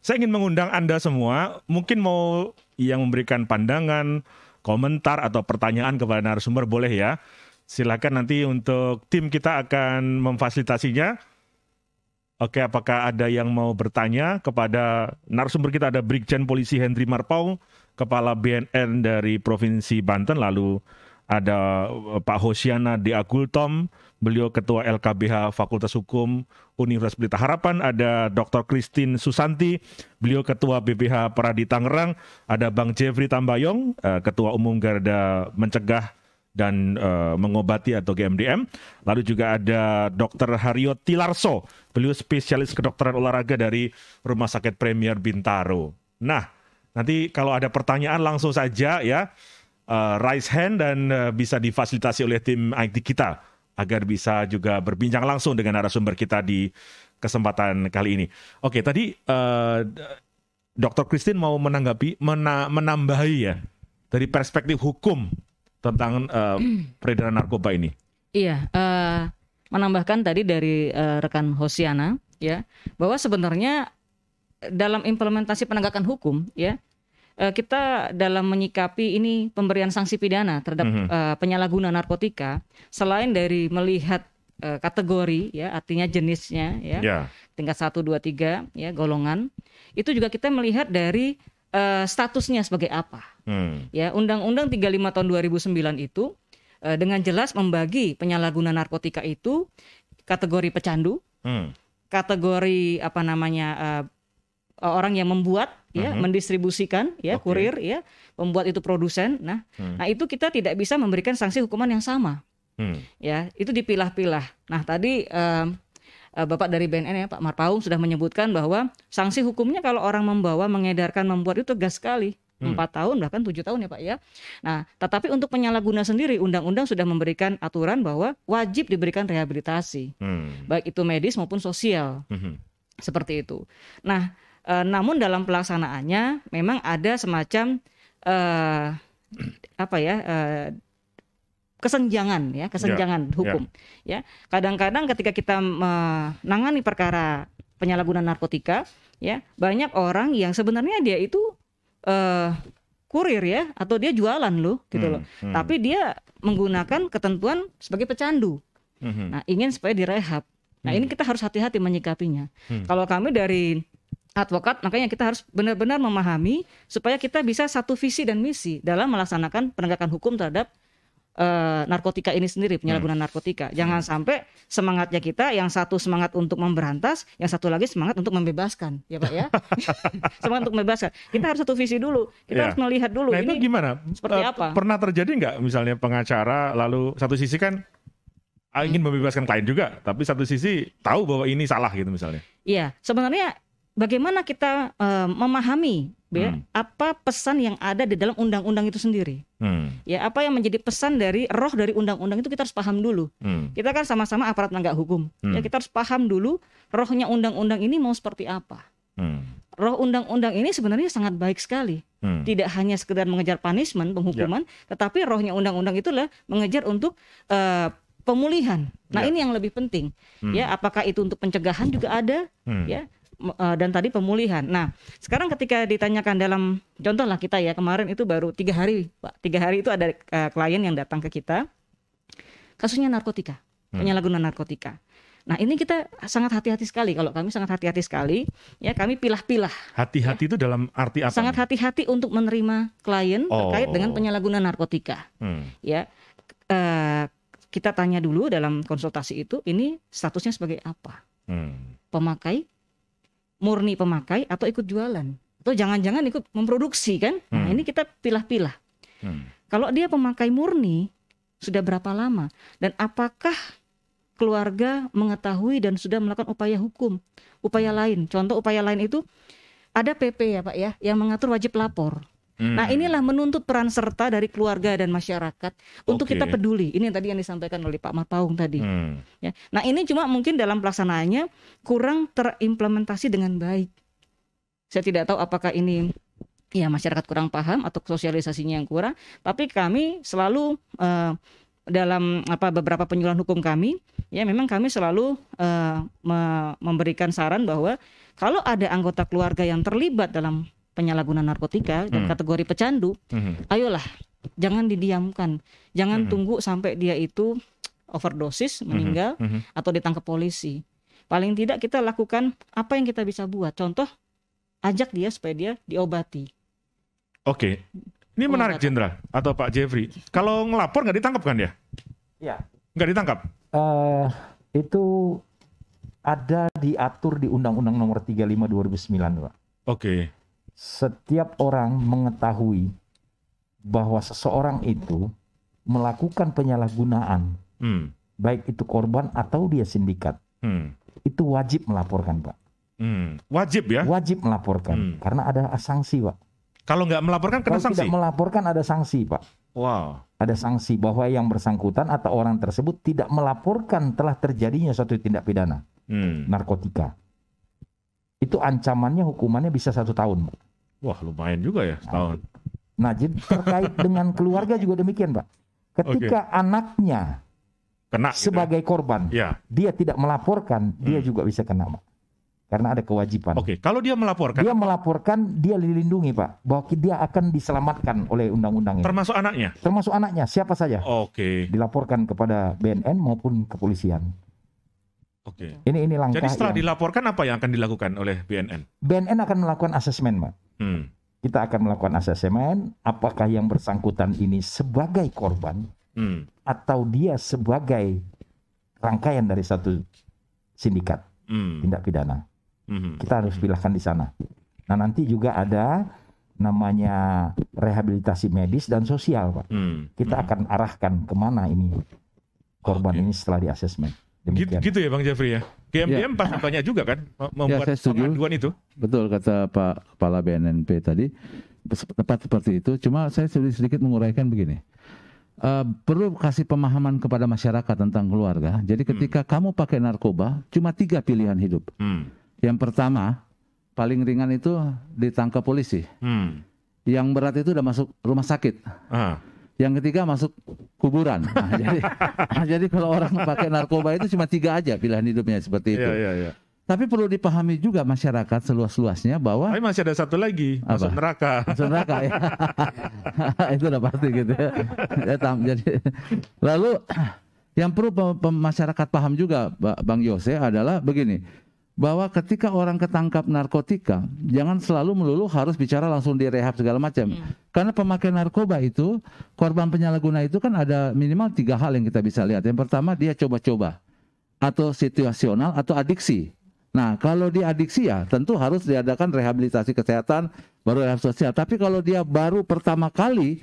Saya ingin mengundang Anda semua, mungkin mau yang memberikan pandangan, komentar atau pertanyaan kepada narasumber boleh ya. Silakan nanti untuk tim kita akan memfasilitasinya. Oke, apakah ada yang mau bertanya kepada narasumber kita? Ada Brigjen Polisi Henry Marpaung, Kepala BNN dari Provinsi Banten, lalu ada Pak Hosiana D. Agultom, beliau Ketua LKBH Fakultas Hukum Universitas Pelita Harapan, ada Dr. Christine Susanti, beliau Ketua BPH Peradi Tangerang, ada Bang Jeffrey Tambayong, Ketua Umum Garda Mencegah dan Mengobati atau GMDM, lalu juga ada Dr. Haryo Tilarso, beliau spesialis kedokteran olahraga dari Rumah Sakit Premier Bintaro. Nah, nanti kalau ada pertanyaan langsung saja ya, raise hand dan bisa difasilitasi oleh tim IT kita agar bisa juga berbincang langsung dengan narasumber kita di kesempatan kali ini. Oke, tadi Dr. Christine mau menambahi ya dari perspektif hukum tentang peredaran narkoba ini. Iya, menambahkan tadi dari rekan Hosiana ya, bahwa sebenarnya dalam implementasi penegakan hukum ya, kita dalam menyikapi ini pemberian sanksi pidana terhadap penyalahguna narkotika, selain dari melihat kategori ya, artinya jenisnya ya, tingkat 1, 2, 3 ya, golongan, itu juga kita melihat dari statusnya sebagai apa. Ya, Undang-Undang 35 tahun 2009 itu dengan jelas membagi penyalahguna narkotika itu kategori pecandu, kategori orang yang membuat ya, mendistribusikan ya, kurir ya, pembuat itu produsen. Nah, itu kita tidak bisa memberikan sanksi hukuman yang sama. Ya, itu dipilah-pilah. Nah, tadi Bapak dari BNN ya, Pak Marpaung sudah menyebutkan bahwa sanksi hukumnya kalau orang membawa, mengedarkan, membuat itu tegas sekali. 4 tahun bahkan 7 tahun ya Pak ya. Nah, tetapi untuk penyalahguna sendiri undang-undang sudah memberikan aturan bahwa wajib diberikan rehabilitasi. Baik itu medis maupun sosial. Seperti itu. Nah, namun dalam pelaksanaannya memang ada semacam kesenjangan hukum. Ya, kadang-kadang ketika kita menangani perkara penyalahgunaan narkotika, ya banyak orang yang sebenarnya dia itu kurir ya, atau dia jualan loh, gitu loh. Tapi dia menggunakan ketentuan sebagai pecandu. Nah, ingin supaya direhab. Nah, ini kita harus hati-hati menyikapinya. Kalau kami dari advokat, makanya kita harus benar-benar memahami supaya kita bisa satu visi dan misi dalam melaksanakan penegakan hukum terhadap narkotika ini sendiri, penyalahgunaan narkotika. Jangan sampai semangatnya kita, yang satu semangat untuk memberantas, yang satu lagi semangat untuk membebaskan, ya Pak ya. Semangat untuk membebaskan. Kita harus satu visi dulu. Kita harus melihat dulu. Nah, ini gimana? Seperti apa? Pernah terjadi nggak misalnya pengacara lalu satu sisi kan ingin membebaskan klien juga, tapi satu sisi tahu bahwa ini salah gitu misalnya? Iya, sebenarnya bagaimana kita memahami apa pesan yang ada di dalam undang-undang itu sendiri. Ya, apa yang menjadi pesan dari roh dari undang-undang itu kita harus paham dulu. Kita kan sama-sama aparat penegak hukum. Ya, kita harus paham dulu rohnya undang-undang ini mau seperti apa. Roh undang-undang ini sebenarnya sangat baik sekali. Tidak hanya sekedar mengejar punishment, penghukuman, tetapi rohnya undang-undang itulah mengejar untuk pemulihan. Nah, ini yang lebih penting. Ya, apakah itu untuk pencegahan juga ada, ya. Dan tadi pemulihan. Nah, sekarang ketika ditanyakan dalam contoh lah kita ya, kemarin itu baru 3 hari Pak. 3 hari itu ada klien yang datang ke kita, kasusnya narkotika, penyalahgunaan narkotika. Nah, ini kita sangat hati-hati sekali. Kalau kami sangat hati-hati sekali, ya kami pilah-pilah. Hati-hati itu dalam arti apa? Sangat hati-hati untuk menerima klien terkait dengan penyalahgunaan narkotika. Ya, kita tanya dulu dalam konsultasi itu, ini statusnya sebagai apa? Pemakai, murni pemakai, atau ikut jualan, atau jangan-jangan ikut memproduksi kan? Nah, ini kita pilah-pilah. Kalau dia pemakai murni, sudah berapa lama? Dan apakah keluarga mengetahui dan sudah melakukan upaya hukum, upaya lain? Contoh upaya lain itu ada PP ya Pak ya, yang mengatur wajib lapor. Nah, inilah menuntut peran serta dari keluarga dan masyarakat untuk kita peduli. Ini yang tadi yang disampaikan oleh Pak Marpaung tadi. Ya. Nah, ini cuma mungkin dalam pelaksanaannya kurang terimplementasi dengan baik. Saya tidak tahu apakah ini ya masyarakat kurang paham atau sosialisasinya yang kurang. Tapi kami selalu dalam beberapa penyuluhan hukum kami, ya memang kami selalu memberikan saran bahwa kalau ada anggota keluarga yang terlibat dalam penyalahgunaan narkotika dan kategori pecandu, ayolah, jangan didiamkan, jangan tunggu sampai dia itu overdosis, meninggal, atau ditangkap polisi. Paling tidak kita lakukan apa yang kita bisa buat. Contoh, ajak dia supaya dia diobati. Oke. Ini menarik, Jenderal atau Pak Jeffrey. Kalau ngelapor nggak ditangkap kan ya? Ya. Nggak ditangkap? Itu ada diatur di Undang-Undang Nomor 35 2009, Pak. Oke. Setiap orang mengetahui bahwa seseorang itu melakukan penyalahgunaan, baik itu korban atau dia sindikat, itu wajib melaporkan, Pak. Wajib ya? Wajib melaporkan, karena ada sanksi, Pak. Kalau nggak melaporkan kena sanksi? Kalau tidak melaporkan ada sanksi, Pak. Wow. Ada sanksi bahwa yang bersangkutan atau orang tersebut tidak melaporkan telah terjadinya suatu tindak pidana narkotika. Itu ancamannya, hukumannya bisa 1 tahun, Pak. Wah, lumayan juga ya, setahun. Nah, jadi terkait dengan keluarga juga demikian, Pak. Ketika anaknya kena sebagai korban, dia tidak melaporkan, dia juga bisa kena, Pak. Karena ada kewajiban. Oke, kalau dia melaporkan? Dia melaporkan, dia dilindungi, Pak. Bahwa dia akan diselamatkan oleh undang-undang ini. Termasuk anaknya? Termasuk anaknya, siapa saja. Oke. Dilaporkan kepada BNN maupun kepolisian. Oke. Ini langkah. Jadi setelah dilaporkan apa yang akan dilakukan oleh BNN? BNN akan melakukan asesmen, Pak. Kita akan melakukan asesmen apakah yang bersangkutan ini sebagai korban atau dia sebagai rangkaian dari satu sindikat tindak pidana. Kita harus pilihkan di sana. Nah, nanti juga ada namanya rehabilitasi medis dan sosial, Pak. Kita akan arahkan kemana ini korban ini setelah di asesmen. Gitu ya Bang Jeffrey ya. GMDM pasti banyak juga kan membuat pengaduan itu. Betul kata Pak Kepala BNNP tadi, tepat seperti itu. Cuma saya sedikit menguraikan begini. Perlu kasih pemahaman kepada masyarakat tentang keluarga. Jadi ketika kamu pakai narkoba, cuma 3 pilihan hidup. Yang pertama, paling ringan itu ditangkap polisi. Yang berat itu udah masuk rumah sakit. Yang ketiga masuk kuburan. Jadi kalau orang pakai narkoba itu cuma 3 aja pilihan hidupnya seperti itu. Tapi perlu dipahami juga masyarakat seluas-luasnya bahwa tapi masih ada satu lagi, masuk neraka. Masuk neraka ya. Itu udah pasti gitu ya. Jadi lalu yang perlu masyarakat paham juga Bang Yose adalah begini, bahwa ketika orang ketangkap narkotika, jangan selalu melulu harus bicara langsung direhab segala macam. Karena pemakai narkoba itu, korban penyalahguna itu kan ada minimal 3 hal yang kita bisa lihat. Yang pertama, dia coba-coba atau situasional atau adiksi. Nah, kalau dia adiksi ya tentu harus diadakan rehabilitasi kesehatan, baru rehab sosial. Tapi kalau dia baru pertama kali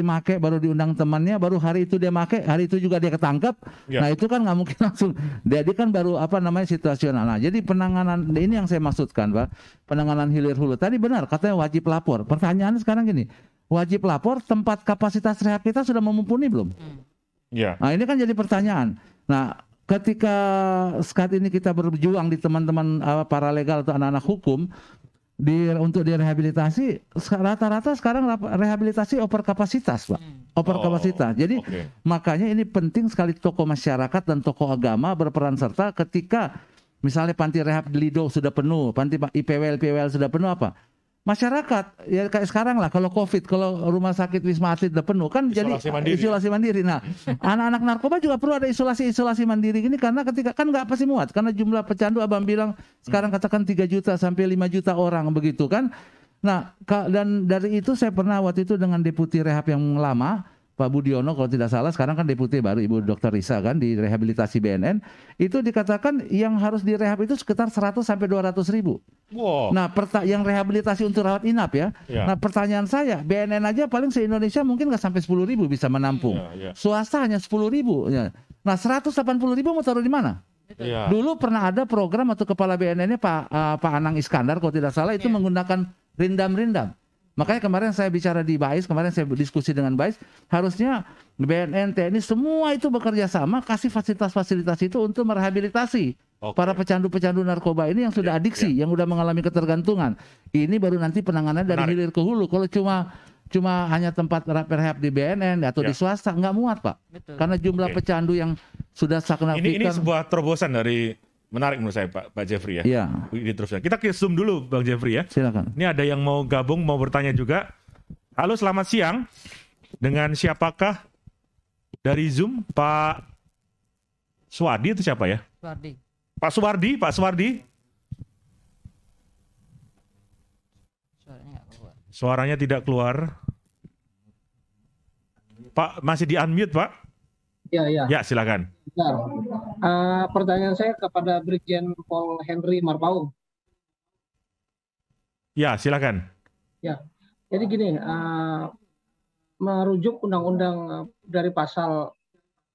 make, baru diundang temannya, baru hari itu dia make, hari itu juga dia ketangkap. Nah, itu kan nggak mungkin langsung. Dia kan baru situasional. Nah, jadi penanganan ini yang saya maksudkan, Pak. Penanganan hilir hulu. Tadi benar katanya wajib lapor. Pertanyaannya sekarang gini, wajib lapor, tempat kapasitas rehab kita sudah mumpuni belum? Nah, ini kan jadi pertanyaan. Nah, ketika saat ini kita berjuang di teman-teman paralegal atau anak-anak hukum untuk direhabilitasi, rata-rata sekarang rehabilitasi over kapasitas, Pak. Over kapasitas. Jadi makanya ini penting sekali tokoh masyarakat dan tokoh agama berperan serta ketika misalnya panti rehab di Lido sudah penuh, panti IPWL sudah penuh apa? Masyarakat ya kayak sekarang lah, kalau COVID, kalau rumah sakit Wisma Atlet udah penuh kan isolasi mandiri. Nah, anak-anak narkoba juga perlu ada isolasi mandiri ini, karena ketika kan nggak pasti muat, karena jumlah pecandu Abang bilang sekarang katakan 3 juta sampai 5 juta orang begitu kan. Nah, dan dari itu saya pernah waktu itu dengan Deputi Rehab yang lama, Pak Budiono kalau tidak salah, sekarang kan Deputi baru Ibu Dr. Risa kan di rehabilitasi BNN, itu dikatakan yang harus direhab itu sekitar 100 sampai 200 ribu. Wow. Nah, yang rehabilitasi untuk rawat inap ya. Nah, pertanyaan saya, BNN aja paling se-Indonesia mungkin nggak sampai 10 ribu bisa menampung. Swasta hanya 10 ribu. Nah, 180 ribu mau taruh di mana? Dulu pernah ada program atau kepala BNN-nya Pak Anang Iskandar kalau tidak salah itu menggunakan rindam. Makanya kemarin saya bicara di BAIS, kemarin saya diskusi dengan BAIS, harusnya BNN, TNI semua itu bekerja sama kasih fasilitas-fasilitas itu untuk merehabilitasi para pecandu-pecandu narkoba ini yang sudah adiksi, yang sudah mengalami ketergantungan. Ini baru nanti penanganan dari hilir ke hulu. Kalau cuma cuma hanya tempat rehab di BNN atau di swasta nggak muat, Pak. Betul. Karena jumlah pecandu yang sudah signifikan. Ini sebuah terobosan dari menarik menurut saya Pak Jeffrey ya. Iya. Diteruskan. Kita ke Zoom dulu Bang Jeffrey ya. Silakan. Ini ada yang mau gabung, mau bertanya juga. Halo, selamat siang. Dengan siapakah dari Zoom? Pak Suwardi itu siapa ya? Suwardi. Pak Suwardi, Pak Suwardi. Suaranya tidak keluar. Pak, masih di unmute, Pak? Ya, ya. Ya, silakan. Pertanyaan saya kepada Brigjen Pol Henry Marpaung. Ya, silakan. Ya, jadi gini, merujuk undang-undang dari pasal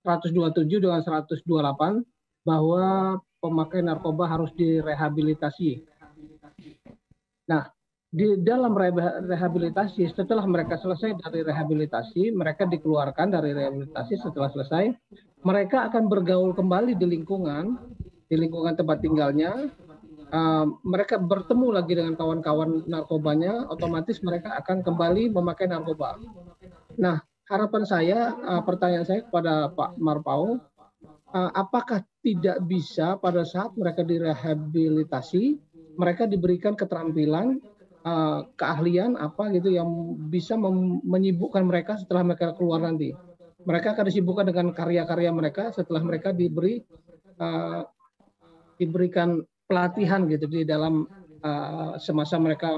127 dengan 128 bahwa pemakai narkoba harus direhabilitasi. Nah, di dalam rehabilitasi, setelah mereka selesai dari rehabilitasi, mereka dikeluarkan dari rehabilitasi. Setelah selesai, mereka akan bergaul kembali di lingkungan tempat tinggalnya. Mereka bertemu lagi dengan kawan-kawan narkobanya, otomatis mereka akan kembali memakai narkoba. Nah, harapan saya, pertanyaan saya kepada Pak Marpaung, apakah tidak bisa pada saat mereka direhabilitasi, mereka diberikan keterampilan, keahlian apa gitu yang bisa menyibukkan mereka setelah mereka keluar nanti. Mereka akan disibukkan dengan karya-karya mereka setelah mereka diberikan pelatihan gitu di dalam semasa mereka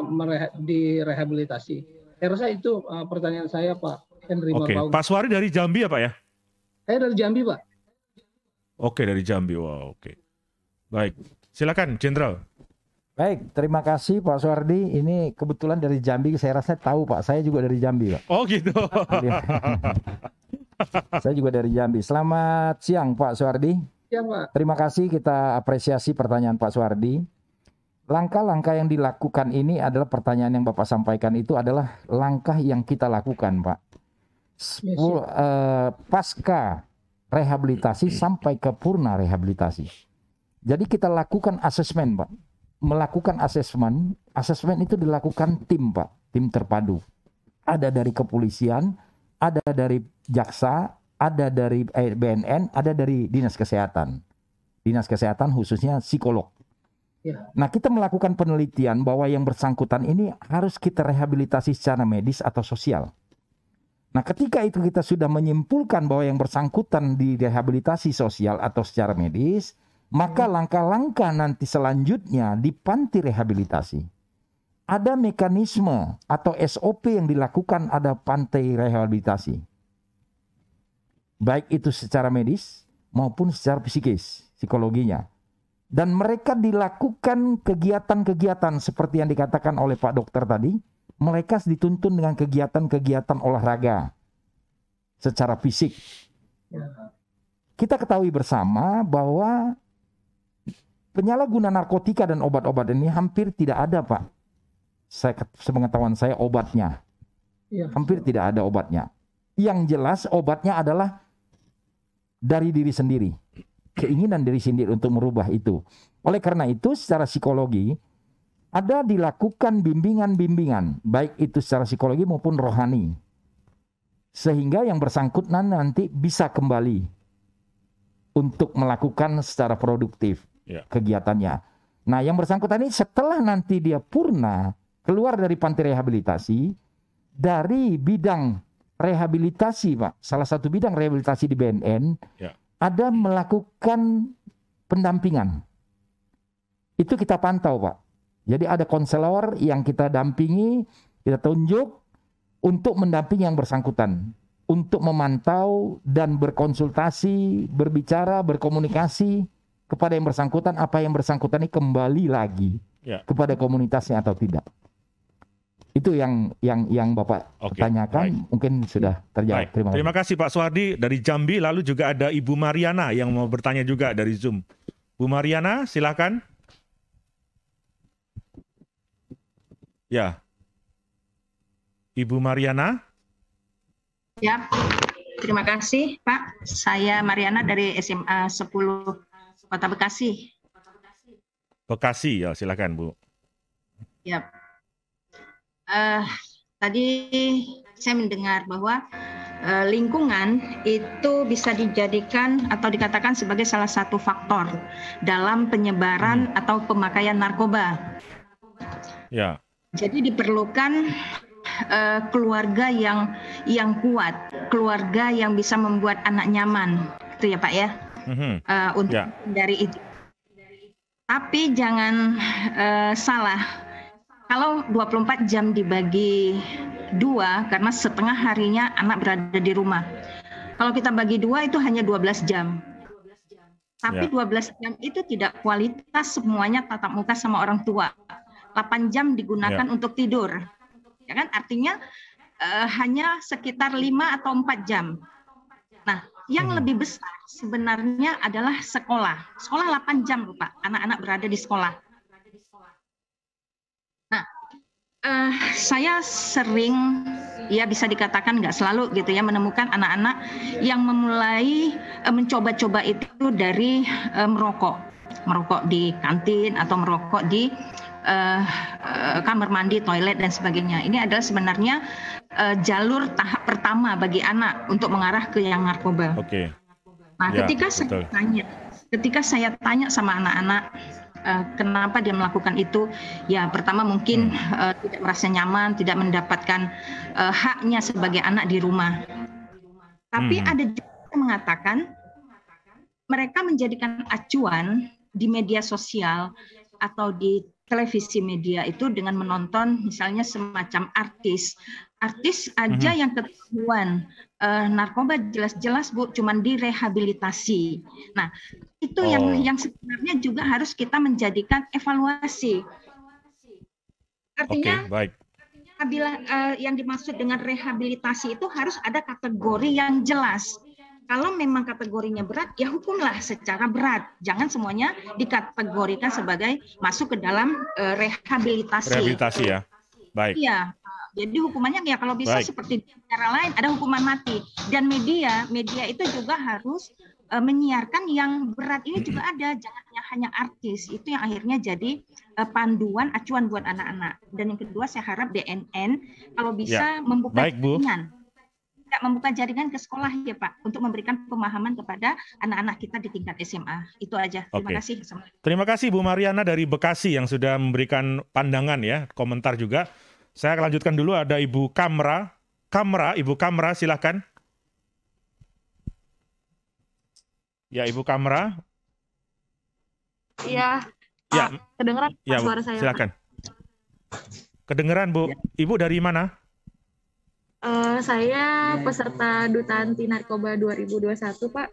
direhabilitasi. Saya rasa itu pertanyaan saya, Pak Henry Marpaung. Pak Suwardi dari Jambi ya Pak ya? Saya dari Jambi, Pak. Oke, dari Jambi. Wow, oke. Baik, silakan Jenderal. Baik, terima kasih Pak Suwardi. Ini kebetulan dari Jambi, saya rasa tahu Pak. Saya juga dari Jambi, Pak. Oh gitu. Saya juga dari Jambi. Selamat siang Pak Suwardi. Ya, Pak. Terima kasih, kita apresiasi pertanyaan Pak Suwardi. Langkah-langkah yang dilakukan ini adalah pertanyaan yang Bapak sampaikan itu adalah langkah yang kita lakukan, Pak. Pasca rehabilitasi sampai ke purna rehabilitasi. Jadi kita lakukan asesmen, Pak. Melakukan asesmen itu dilakukan tim, Pak, tim terpadu. Ada dari kepolisian, ada dari jaksa, ada dari BNN, ada dari dinas kesehatan. Dinas kesehatan khususnya psikolog. Ya. Nah, kita melakukan penelitian bahwa yang bersangkutan ini harus kita rehabilitasi secara medis atau sosial. Nah, ketika itu kita sudah menyimpulkan bahwa yang bersangkutan direhabilitasi sosial atau secara medis, maka langkah-langkah nanti selanjutnya di panti rehabilitasi. Ada mekanisme atau SOP yang dilakukan ada panti rehabilitasi. Baik itu secara medis maupun secara psikis, psikologinya. Dan mereka dilakukan kegiatan-kegiatan seperti yang dikatakan oleh Pak Dokter tadi. Mereka dituntun dengan kegiatan-kegiatan olahraga secara fisik. Kita ketahui bersama bahwa penyalahguna narkotika dan obat-obat ini hampir tidak ada, Pak. Sepengetahuan saya obatnya. Hampir tidak ada obatnya. Yang jelas obatnya adalah dari diri sendiri. Keinginan diri sendiri untuk merubah itu. Oleh karena itu secara psikologi ada dilakukan bimbingan-bimbingan. Baik itu secara psikologi maupun rohani. Sehingga yang bersangkutan nanti bisa kembali untuk melakukan secara produktif kegiatannya. Nah, yang bersangkutan ini setelah nanti dia purna keluar dari panti rehabilitasi, dari bidang rehabilitasi, Pak, salah satu bidang rehabilitasi di BNN, ada melakukan pendampingan. Itu kita pantau, Pak. Jadi ada konselor yang kita dampingi, kita tunjuk untuk mendampingi yang bersangkutan, untuk memantau dan berkonsultasi, berbicara, berkomunikasi kepada yang bersangkutan, apa yang bersangkutan ini kembali lagi kepada komunitasnya atau tidak. Itu yang Bapak tanyakan, mungkin sudah terjawab. Terima kasih Pak Suwardi dari Jambi. Lalu juga ada Ibu Mariana yang mau bertanya juga dari Zoom. Bu Mariana, silakan. Ya, Ibu Mariana. Ya, terima kasih Pak. Saya Mariana dari SMA 10 Kota Bekasi. Bekasi, ya silakan Bu. Ya. Tadi saya mendengar bahwa lingkungan itu bisa dijadikan atau dikatakan sebagai salah satu faktor dalam penyebaran atau pemakaian narkoba. Ya. Jadi diperlukan keluarga yang kuat, keluarga yang bisa membuat anak nyaman, itu ya Pak ya, untuk dari itu. Tapi jangan salah, kalau 24 jam dibagi 2, karena setengah harinya anak berada di rumah. Kalau kita bagi 2 itu hanya 12 jam. Tapi 12 jam itu tidak kualitas semuanya tatap muka sama orang tua. 8 jam digunakan untuk tidur. Ya kan? Artinya hanya sekitar 5 atau 4 jam. Nah, yang lebih besar sebenarnya adalah sekolah. Sekolah 8 jam, Pak. Anak-anak berada di sekolah. Nah, saya sering, ya bisa dikatakan nggak selalu gitu ya, menemukan anak-anak yang memulai mencoba-coba itu dari merokok di kantin atau merokok di kamar mandi, toilet dan sebagainya. Ini adalah sebenarnya jalur tahap pertama bagi anak untuk mengarah ke yang narkoba. Oke. Nah, ketika saya tanya sama anak-anak kenapa dia melakukan itu, ya pertama mungkin tidak merasa nyaman, tidak mendapatkan haknya sebagai anak di rumah. Tapi ada juga yang mengatakan mereka menjadikan acuan di media sosial atau di televisi media itu dengan menonton misalnya semacam artis aja yang ketahuan narkoba jelas-jelas Bu cuman direhabilitasi. Nah, itu yang sebenarnya juga harus kita menjadikan evaluasi. Artinya apabila yang dimaksud dengan rehabilitasi itu harus ada kategori yang jelas. Kalau memang kategorinya berat, ya hukumlah secara berat. Jangan semuanya dikategorikan sebagai masuk ke dalam rehabilitasi. Rehabilitasi ya, baik. Iya, jadi hukumannya ya kalau bisa seperti di negara lain ada hukuman mati. Dan media itu juga harus menyiarkan yang berat ini juga ada. Jangan hanya artis, itu yang akhirnya jadi panduan, acuan buat anak-anak. Dan yang kedua saya harap BNN kalau bisa membuka jaringan. Membuka jaringan ke sekolah ya Pak untuk memberikan pemahaman kepada anak-anak kita di tingkat SMA. Itu aja. Terima kasih. Terima kasih Bu Mariana dari Bekasi yang sudah memberikan pandangan ya, komentar juga. Saya akan lanjutkan dulu, ada Ibu Kamra. Ibu Kamra silakan. Ya Ibu Kamra. Iya. Ya. Kedengeran suara saya? Silakan. Kedengeran Bu. Ibu dari mana? Saya peserta Duta Anti Narkoba 2021, Pak.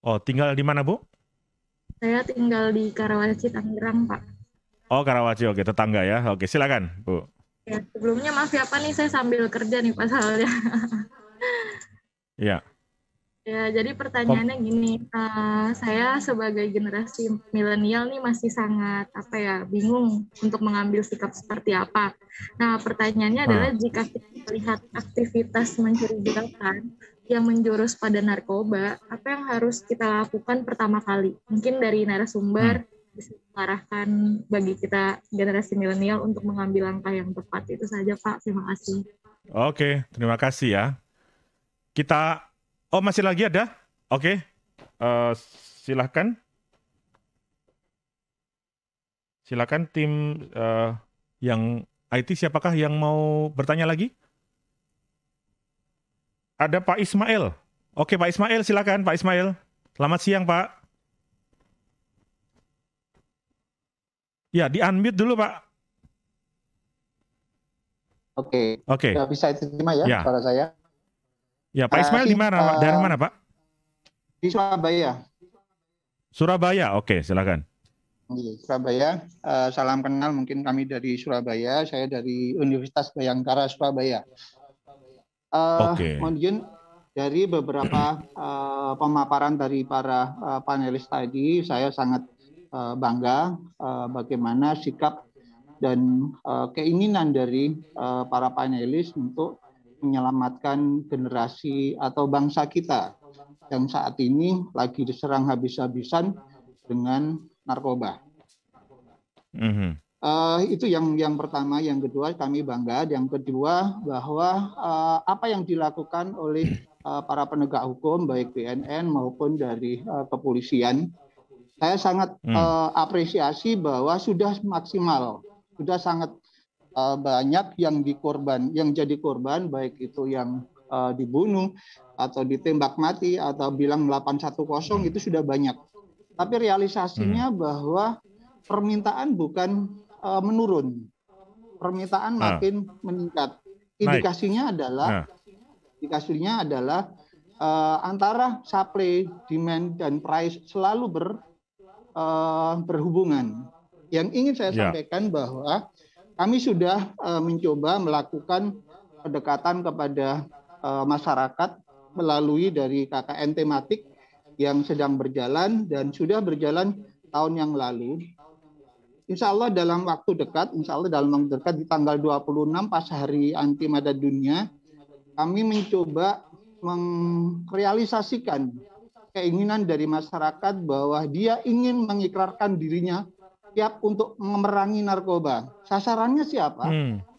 Oh, tinggal di mana, Bu? Saya tinggal di Karawaci, Tangerang, Pak. Oh, Karawaci, oke, tetangga ya. Oke, silakan, Bu. Ya, sebelumnya maaf ya, Pak, nih saya sambil kerja nih, Pak, soalnya. Iya. Ya, jadi pertanyaannya gini, saya sebagai generasi milenial nih masih sangat bingung untuk mengambil sikap seperti apa. Nah, pertanyaannya adalah jika kita melihat aktivitas mencurigakan yang menjurus pada narkoba, apa yang harus kita lakukan pertama kali? Mungkin dari narasumber bisa mengarahkan bagi kita generasi milenial untuk mengambil langkah yang tepat. Itu saja, Pak. Terima kasih. Oke, terima kasih ya. Oh, masih lagi ada? Oke. Silahkan. Silakan tim yang IT, siapakah yang mau bertanya lagi? Ada Pak Ismail. Oke, Pak Ismail, silakan Pak Ismail. Selamat siang, Pak. Ya, di-unmute dulu, Pak. Oke. Sudah bisa diterima ya suara saya? Ya, Pak Ismail di mana? Dari mana, Pak? Di Surabaya. Surabaya, oke, silakan. Surabaya, salam kenal, mungkin kami dari Surabaya, saya dari Universitas Bayangkara Surabaya. Kemudian dari beberapa pemaparan dari para panelis tadi, saya sangat bangga bagaimana sikap dan keinginan dari para panelis untuk menyelamatkan generasi atau bangsa kita yang saat ini lagi diserang habis-habisan dengan narkoba. Itu yang pertama. Yang kedua, kami bangga. Yang kedua, bahwa apa yang dilakukan oleh para penegak hukum, baik BNN maupun dari kepolisian, saya sangat apresiasi bahwa sudah maksimal, sudah sangat banyak yang jadi korban, baik itu yang dibunuh atau ditembak mati atau bilang 810 itu sudah banyak. Tapi realisasinya bahwa permintaan bukan menurun, permintaan makin meningkat. Indikasinya adalah antara supply, demand, dan price selalu berhubungan. Yang ingin saya sampaikan bahwa kami sudah mencoba melakukan pendekatan kepada masyarakat melalui dari KKN tematik yang sedang berjalan dan sudah berjalan tahun yang lalu. Insya Allah dalam waktu dekat, di tanggal 26 pas hari anti mata dunia, kami mencoba merealisasikan keinginan dari masyarakat bahwa dia ingin mengikrarkan dirinya siap untuk memerangi narkoba. Sasarannya siapa?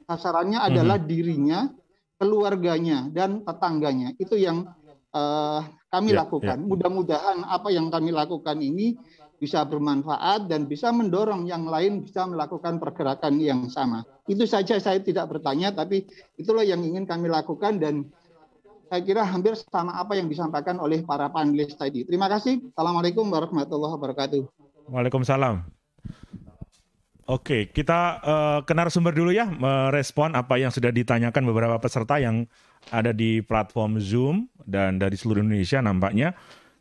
Sasarannya adalah dirinya, keluarganya, dan tetangganya. Itu yang kami lakukan. Mudah-mudahan apa yang kami lakukan ini bisa bermanfaat dan bisa mendorong yang lain bisa melakukan pergerakan yang sama. Itu saja, saya tidak bertanya, tapi itulah yang ingin kami lakukan dan saya kira hampir sama apa yang disampaikan oleh para panelis tadi. Terima kasih. Assalamualaikum warahmatullahi wabarakatuh. Waalaikumsalam. Oke, kita ke narasumber dulu ya, merespon apa yang sudah ditanyakan beberapa peserta yang ada di platform Zoom dan dari seluruh Indonesia nampaknya.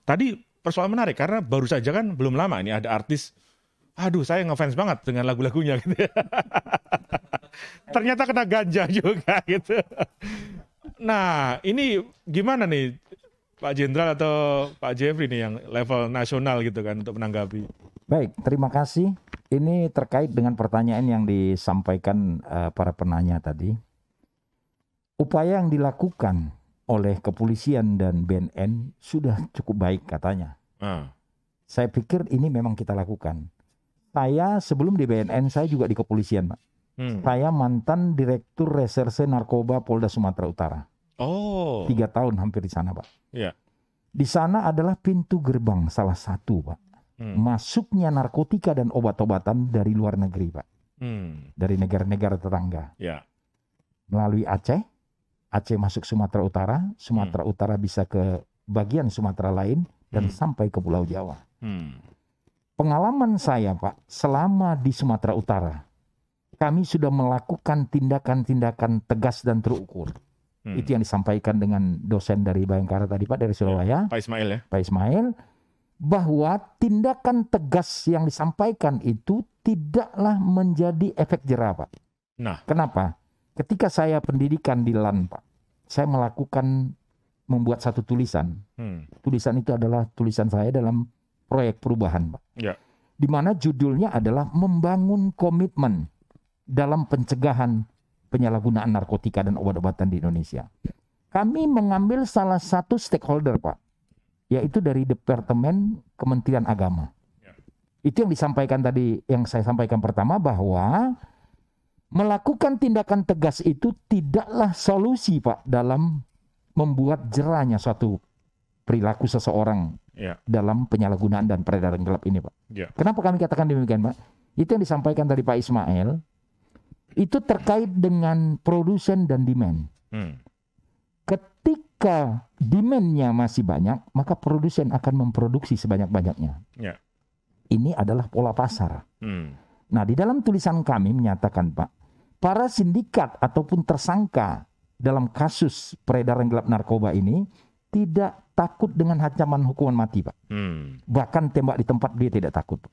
Tadi persoalan menarik karena baru saja kan belum lama ini ada artis, aduh saya ngefans banget dengan lagu-lagunya gitu ya. Ternyata kena ganja juga gitu. Nah ini gimana nih Pak Jenderal atau Pak Jeffrey nih yang level nasional gitu kan untuk menanggapi. Baik, terima kasih. Ini terkait dengan pertanyaan yang disampaikan para penanya tadi. Upaya yang dilakukan oleh kepolisian dan BNN sudah cukup baik katanya. Saya pikir ini memang kita lakukan. Saya sebelum di BNN saya juga di kepolisian, Pak. Saya mantan Direktur Reserse Narkoba Polda Sumatera Utara. 3 tahun hampir di sana, Pak. Di sana adalah pintu gerbang salah satu, Pak. Masuknya narkotika dan obat-obatan dari luar negeri, Pak. Dari negara-negara tetangga. Melalui Aceh masuk Sumatera Utara, Sumatera Utara bisa ke bagian Sumatera lain dan sampai ke Pulau Jawa. Pengalaman saya, Pak, selama di Sumatera Utara, kami sudah melakukan tindakan-tindakan tegas dan terukur. Itu yang disampaikan dengan dosen dari Bayangkara tadi, Pak, dari Surabaya. Pak Ismail ya. Pak Ismail, bahwa tindakan tegas yang disampaikan itu tidaklah menjadi efek jera, Pak. Kenapa? Ketika saya pendidikan di LAN, Pak, saya membuat satu tulisan. Tulisan itu adalah tulisan saya dalam proyek perubahan, Pak. Di mana judulnya adalah membangun komitmen dalam pencegahan penyalahgunaan narkotika dan obat-obatan di Indonesia. Kami mengambil salah satu stakeholder, Pak, yaitu dari Departemen Kementerian Agama. Itu yang disampaikan tadi, yang saya sampaikan pertama, bahwa melakukan tindakan tegas itu tidaklah solusi, Pak, dalam membuat jerahnya suatu perilaku seseorang dalam penyalahgunaan dan peredaran gelap ini, Pak. Kenapa kami katakan demikian, Pak? Itu yang disampaikan tadi Pak Ismail, itu terkait dengan produsen dan demand. Ketika demand-nya masih banyak, maka produsen akan memproduksi sebanyak-banyaknya. Ini adalah pola pasar. Nah, di dalam tulisan kami menyatakan, Pak, para sindikat ataupun tersangka dalam kasus peredaran gelap narkoba ini tidak takut dengan ancaman hukuman mati, Pak. Bahkan tembak di tempat dia tidak takut.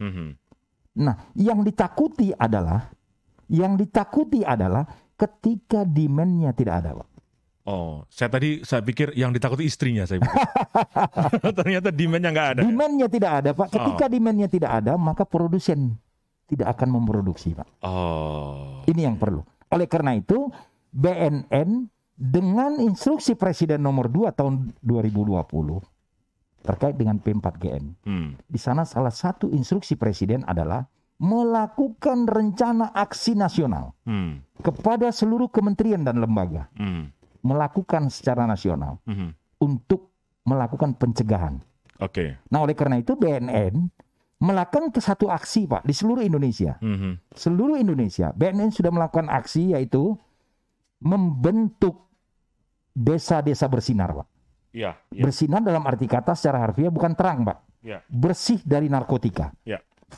Nah, yang ditakuti adalah ketika demand-nya tidak ada, Pak. Saya pikir yang ditakuti istrinya, saya pikir. Ternyata demand-nya nggak ada. Demand-nya tidak ada, Pak. Ketika demand-nya tidak ada, maka produsen tidak akan memproduksi, Pak. Ini yang perlu. Oleh karena itu, BNN dengan instruksi Presiden nomor 2 tahun 2020 terkait dengan P4GN. Di sana salah satu instruksi Presiden adalah melakukan rencana aksi nasional kepada seluruh kementerian dan lembaga, melakukan secara nasional untuk melakukan pencegahan. Nah, oleh karena itu BNN melakukan satu aksi, Pak, di seluruh Indonesia. Seluruh Indonesia, BNN sudah melakukan aksi, yaitu membentuk desa-desa bersinar, Pak. Bersinar dalam arti kata secara harfiah bukan terang, Pak. Bersih dari narkotika.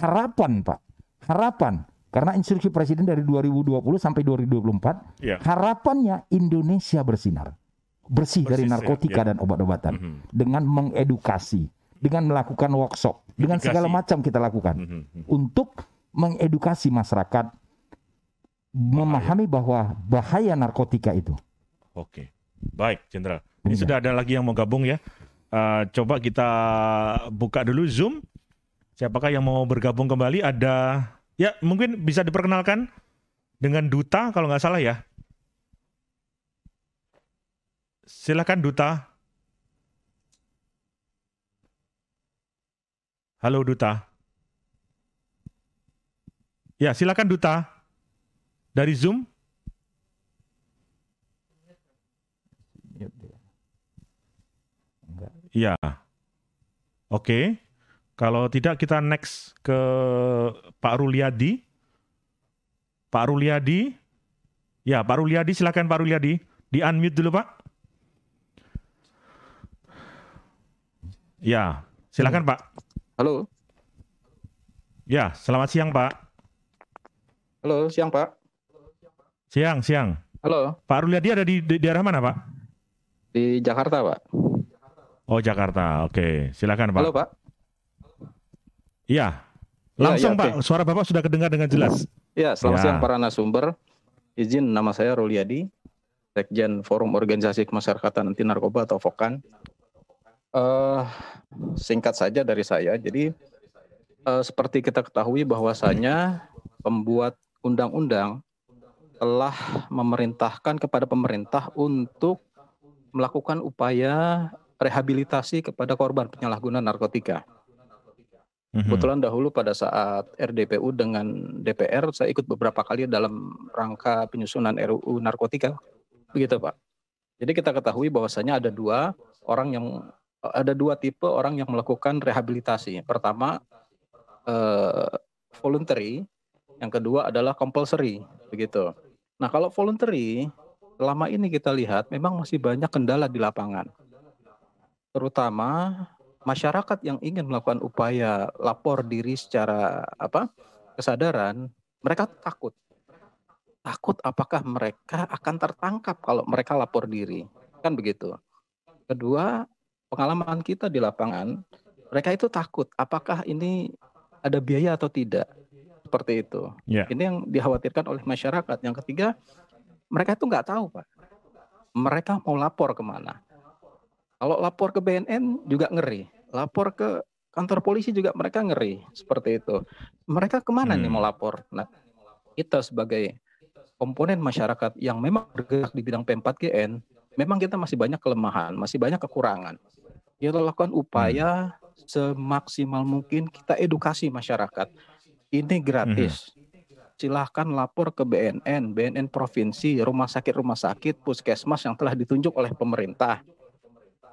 Harapan, Pak. Harapan. Karena instruksi Presiden dari 2020 sampai 2024, harapannya Indonesia bersinar. Bersih dari narkotika dan obat-obatan. Dengan mengedukasi. Dengan melakukan workshop, dengan segala macam kita lakukan untuk mengedukasi masyarakat memahami bahwa bahaya narkotika itu. Baik, Jenderal. Ini sudah ada lagi yang mau gabung ya. Coba kita buka dulu Zoom. Siapakah yang mau bergabung kembali? Ada, ya mungkin bisa diperkenalkan dengan Duta kalau nggak salah ya. Silakan Duta. Halo Duta. Ya, silakan Duta. Dari Zoom. Ya. Oke. Kalau tidak kita next ke Pak Ruliadi. Pak Ruliadi. Ya, Pak Ruliadi, silakan Pak Ruliadi. Di-unmute dulu, Pak. Ya, silakan Pak. Halo. Ya, selamat siang Pak. Halo, siang Pak. Siang. Halo. Pak Ruliadi ada di daerah mana Pak? Di Jakarta Pak. Oh Jakarta, oke. Silakan Pak. Halo Pak. Iya, langsung ya, Pak. Suara Bapak sudah kedengar dengan jelas. Ya, selamat siang para narasumber. Izin, nama saya Ruliadi, Sekjen Forum Organisasi Kemasyarakatan Anti Narkoba atau FOKAN. Singkat saja dari saya, jadi seperti kita ketahui bahwasanya pembuat undang-undang telah memerintahkan kepada pemerintah untuk melakukan upaya rehabilitasi kepada korban penyalahgunaan narkotika. Kebetulan dahulu pada saat RDPU dengan DPR, saya ikut beberapa kali dalam rangka penyusunan RUU narkotika, begitu Pak. Jadi kita ketahui bahwasanya ada dua tipe orang yang melakukan rehabilitasi. Pertama, voluntary, yang kedua adalah compulsory, begitu. Nah, kalau voluntary, selama ini kita lihat memang masih banyak kendala di lapangan. Terutama masyarakat yang ingin melakukan upaya lapor diri secara kesadaran, mereka takut. Takut apakah mereka akan tertangkap kalau mereka lapor diri. Kan begitu. Kedua, pengalaman kita di lapangan, mereka itu takut apakah ini ada biaya atau tidak. Seperti itu. Ini yang dikhawatirkan oleh masyarakat. Yang ketiga, mereka itu nggak tahu, Pak. Mereka mau lapor kemana. Kalau lapor ke BNN juga ngeri. Lapor ke kantor polisi juga mereka ngeri. Seperti itu. Mereka kemana nih mau lapor? Nah, kita sebagai komponen masyarakat yang memang bergerak di bidang P4GN, memang kita masih banyak kelemahan, masih banyak kekurangan. Kita lakukan upaya semaksimal mungkin kita edukasi masyarakat. Ini gratis. Silahkan lapor ke BNN provinsi, rumah sakit, puskesmas yang telah ditunjuk oleh pemerintah.